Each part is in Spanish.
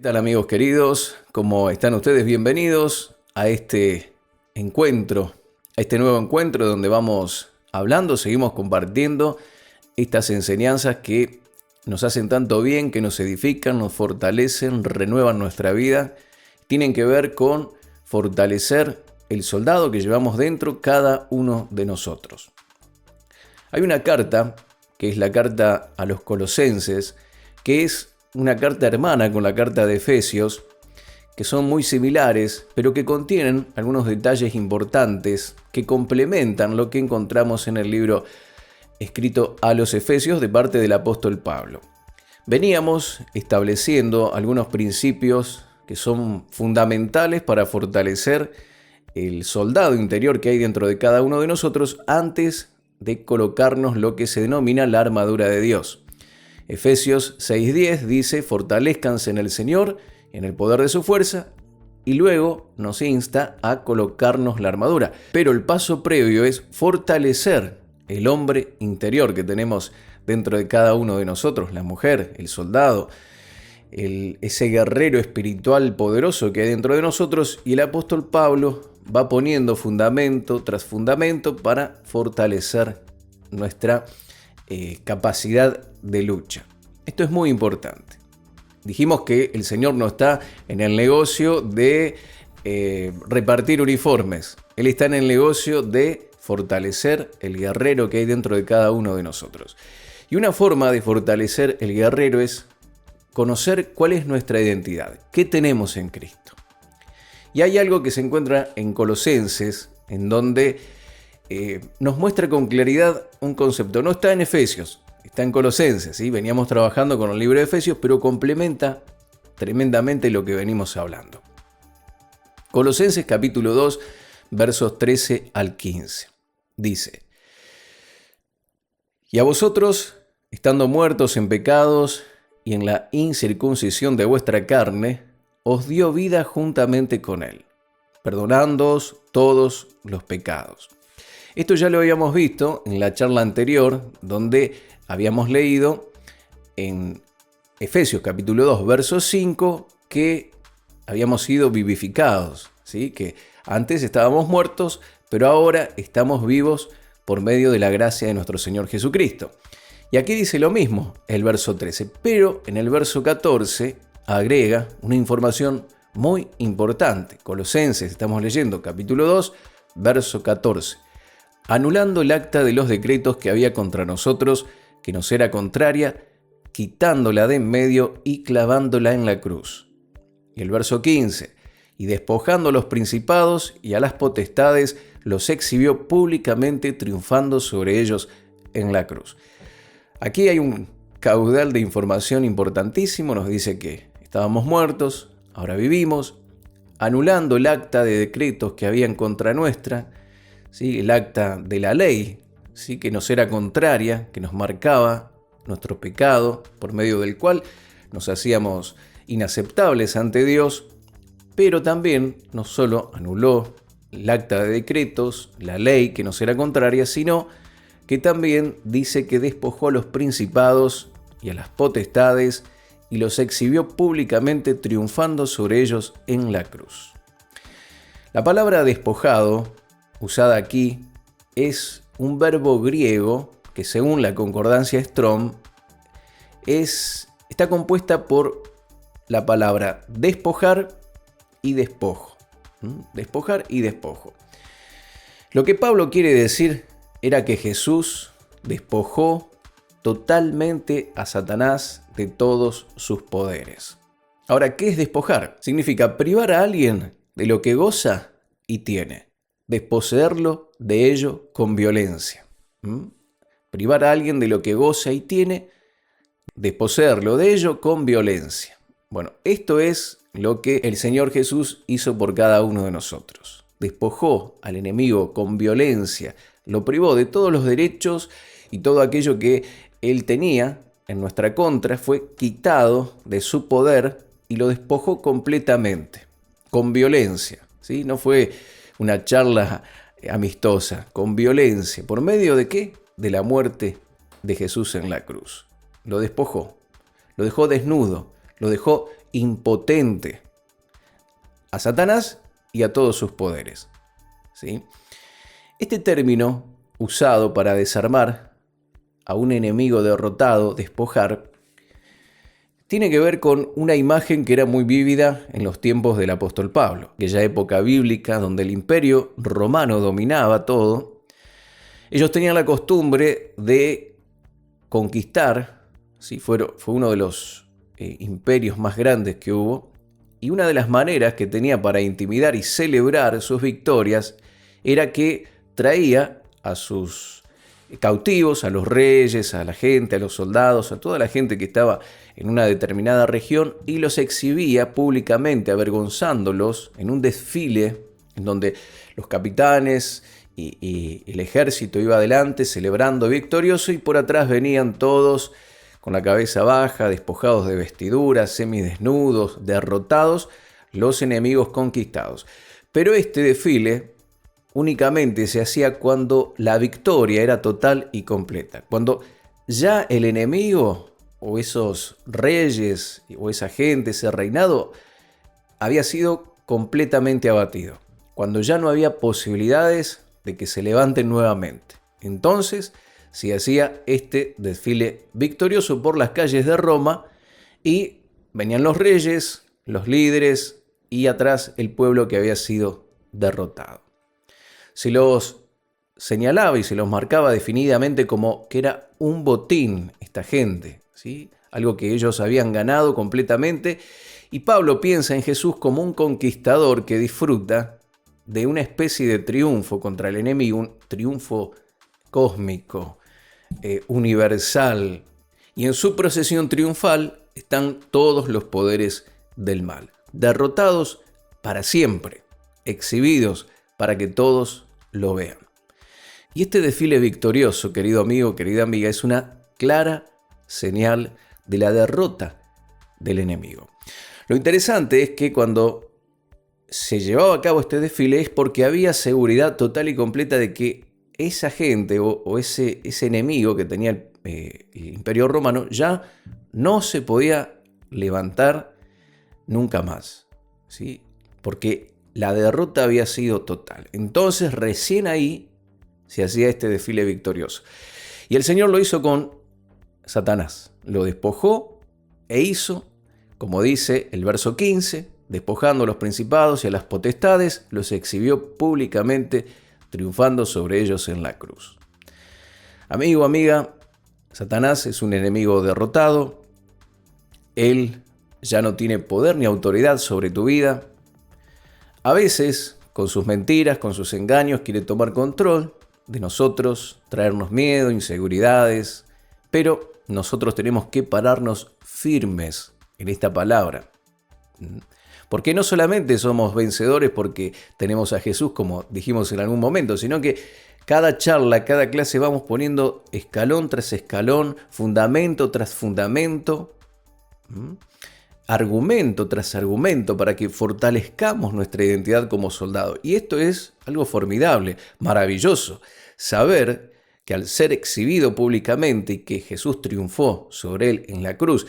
¿Qué tal, amigos queridos? ¿Cómo están ustedes? Bienvenidos a este encuentro, a este nuevo encuentro donde vamos hablando, seguimos compartiendo estas enseñanzas que nos hacen tanto bien, que nos edifican, nos fortalecen, renuevan nuestra vida. Tienen que ver con fortalecer el soldado que llevamos dentro cada uno de nosotros. Hay una carta, que es la carta a los Colosenses, que es una carta hermana con la carta de Efesios, que son muy similares, pero que contienen algunos detalles importantes que complementan lo que encontramos en el libro escrito a los Efesios de parte del apóstol Pablo. Veníamos estableciendo algunos principios que son fundamentales para fortalecer el soldado interior que hay dentro de cada uno de nosotros antes de colocarnos lo que se denomina la armadura de Dios. Efesios 6:10 dice: fortalezcanse en el Señor, en el poder de su fuerza, y luego nos insta a colocarnos la armadura. Pero el paso previo es fortalecer el hombre interior que tenemos dentro de cada uno de nosotros, la mujer, el soldado, ese guerrero espiritual poderoso que hay dentro de nosotros, y el apóstol Pablo va poniendo fundamento tras fundamento para fortalecer nuestra capacidad de lucha. Esto es muy importante. Dijimos que el Señor no está en el negocio de repartir uniformes. Él está en el negocio de fortalecer el guerrero que hay dentro de cada uno de nosotros. Y una forma de fortalecer el guerrero es conocer cuál es nuestra identidad, qué tenemos en Cristo. Y hay algo que se encuentra en Colosenses, en donde nos muestra con claridad un concepto. No está en Efesios, está en Colosenses, ¿sí? Veníamos trabajando con el libro de Efesios, pero complementa tremendamente lo que venimos hablando. Colosenses capítulo 2, versos 13 al 15. Dice: y a vosotros, estando muertos en pecados y en la incircuncisión de vuestra carne, os dio vida juntamente con él, perdonándoos todos los pecados. Esto ya lo habíamos visto en la charla anterior, donde habíamos leído en Efesios capítulo 2, verso 5, que habíamos sido vivificados, ¿sí? Que antes estábamos muertos, pero ahora estamos vivos por medio de la gracia de nuestro Señor Jesucristo. Y aquí dice lo mismo el verso 13, pero en el verso 14 agrega una información muy importante. Colosenses, estamos leyendo capítulo 2, verso 14. Anulando el acta de los decretos que había contra nosotros, que nos era contraria, quitándola de en medio y clavándola en la cruz. Y el verso 15, y despojando a los principados y a las potestades, los exhibió públicamente, triunfando sobre ellos en la cruz. Aquí hay un caudal de información importantísimo. Nos dice que estábamos muertos, ahora vivimos, anulando el acta de decretos que habían contra nuestra, ¿sí? El acta de la ley, ¿sí? Que nos era contraria, que nos marcaba nuestro pecado, por medio del cual nos hacíamos inaceptables ante Dios, pero también no solo anuló el acta de decretos, la ley que nos era contraria, sino que también dice que despojó a los principados y a las potestades y los exhibió públicamente, triunfando sobre ellos en la cruz. La palabra despojado, usada aquí, es un verbo griego que, según la concordancia Strong, está compuesta por la palabra despojar y despojo. Despojar y despojo. Lo que Pablo quiere decir era que Jesús despojó totalmente a Satanás de todos sus poderes. Ahora, ¿qué es despojar? Significa privar a alguien de lo que goza y tiene. Desposeerlo de ello con violencia. Privar a alguien de lo que goza y tiene, desposeerlo de ello con violencia. Bueno, esto es lo que el Señor Jesús hizo por cada uno de nosotros. Despojó al enemigo con violencia, lo privó de todos los derechos y todo aquello que él tenía en nuestra contra fue quitado de su poder y lo despojó completamente, con violencia, ¿sí? No fue una charla amistosa, con violencia. ¿Por medio de qué? De la muerte de Jesús en la cruz. Lo despojó, lo dejó desnudo, lo dejó impotente a Satanás y a todos sus poderes. ¿Sí? Este término usado para desarmar a un enemigo derrotado, despojar, tiene que ver con una imagen que era muy vívida en los tiempos del apóstol Pablo, aquella época bíblica donde el imperio romano dominaba todo. Ellos tenían la costumbre de conquistar, ¿sí? Fue uno de los imperios más grandes que hubo, y una de las maneras que tenía para intimidar y celebrar sus victorias era que traía a sus cautivos, a los reyes, a la gente, a los soldados, a toda la gente que estaba en una determinada región, y los exhibía públicamente, avergonzándolos en un desfile en donde los capitanes y el ejército iba adelante celebrando victorioso, y por atrás venían todos con la cabeza baja, despojados de vestiduras, semidesnudos, derrotados, los enemigos conquistados. Pero este desfile únicamente se hacía cuando la victoria era total y completa. Cuando ya el enemigo o esos reyes o esa gente, ese reinado, había sido completamente abatido. Cuando ya no había posibilidades de que se levanten nuevamente. Entonces se hacía este desfile victorioso por las calles de Roma y venían los reyes, los líderes y atrás el pueblo que había sido derrotado. Se los señalaba y se los marcaba definidamente como que era un botín esta gente, ¿sí? Algo que ellos habían ganado completamente. Y Pablo piensa en Jesús como un conquistador que disfruta de una especie de triunfo contra el enemigo, un triunfo cósmico, universal. Y en su procesión triunfal están todos los poderes del mal, derrotados para siempre, exhibidos para que todos lo vean. Y este desfile victorioso, querido amigo, querida amiga, es una clara señal de la derrota del enemigo. Lo interesante es que cuando se llevaba a cabo este desfile es porque había seguridad total y completa de que esa gente o ese enemigo que tenía el imperio romano ya no se podía levantar nunca más, ¿sí? Porque la derrota había sido total. Entonces recién ahí se hacía este desfile victorioso. Y el Señor lo hizo con Satanás. Lo despojó e hizo, como dice el verso 15, despojando a los principados y a las potestades, los exhibió públicamente, triunfando sobre ellos en la cruz. Amigo, amiga, Satanás es un enemigo derrotado. Él ya no tiene poder ni autoridad sobre tu vida. A veces, con sus mentiras, con sus engaños, quiere tomar control de nosotros, traernos miedo, inseguridades, pero nosotros tenemos que pararnos firmes en esta palabra. Porque no solamente somos vencedores porque tenemos a Jesús, como dijimos en algún momento, sino que cada charla, cada clase vamos poniendo escalón tras escalón, fundamento tras fundamento, argumento tras argumento para que fortalezcamos nuestra identidad como soldado. Y esto es algo formidable, maravilloso, saber que al ser exhibido públicamente y que Jesús triunfó sobre él en la cruz,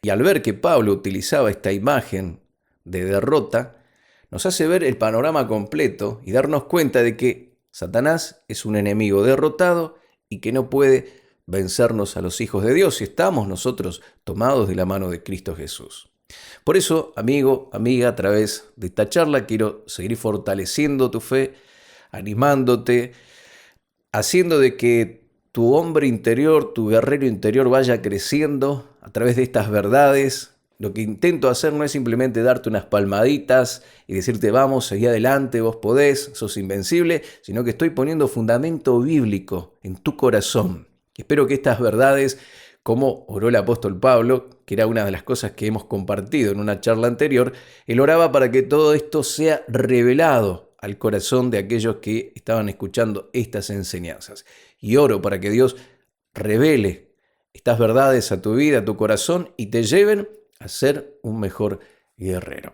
y al ver que Pablo utilizaba esta imagen de derrota, nos hace ver el panorama completo y darnos cuenta de que Satanás es un enemigo derrotado y que no puede vencernos a los hijos de Dios si estamos nosotros tomados de la mano de Cristo Jesús. Por eso, amigo, amiga, a través de esta charla quiero seguir fortaleciendo tu fe, animándote, haciendo de que tu hombre interior, tu guerrero interior vaya creciendo a través de estas verdades. Lo que intento hacer no es simplemente darte unas palmaditas y decirte vamos, seguí adelante, vos podés, sos invencible, sino que estoy poniendo fundamento bíblico en tu corazón. Espero que estas verdades, como oró el apóstol Pablo, que era una de las cosas que hemos compartido en una charla anterior, él oraba para que todo esto sea revelado al corazón de aquellos que estaban escuchando estas enseñanzas. Y oro para que Dios revele estas verdades a tu vida, a tu corazón y te lleven a ser un mejor guerrero.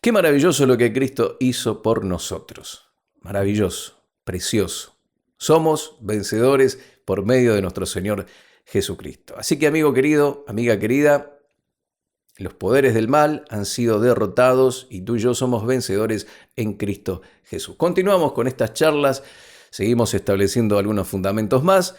Qué maravilloso lo que Cristo hizo por nosotros. Maravilloso, precioso. Somos vencedores por medio de nuestro Señor Jesucristo. Así que amigo querido, amiga querida, Los poderes del mal han sido derrotados y tú y yo somos vencedores en Cristo Jesús. Continuamos con estas charlas, seguimos estableciendo algunos fundamentos más.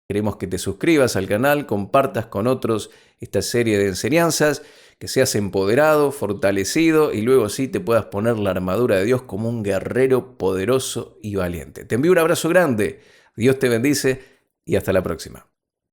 Queremos que te suscribas al canal, compartas con otros esta serie de enseñanzas, que seas empoderado, fortalecido y luego sí te puedas poner la armadura de Dios como un guerrero poderoso y valiente. Te envío un abrazo grande, Dios te bendice y hasta la próxima.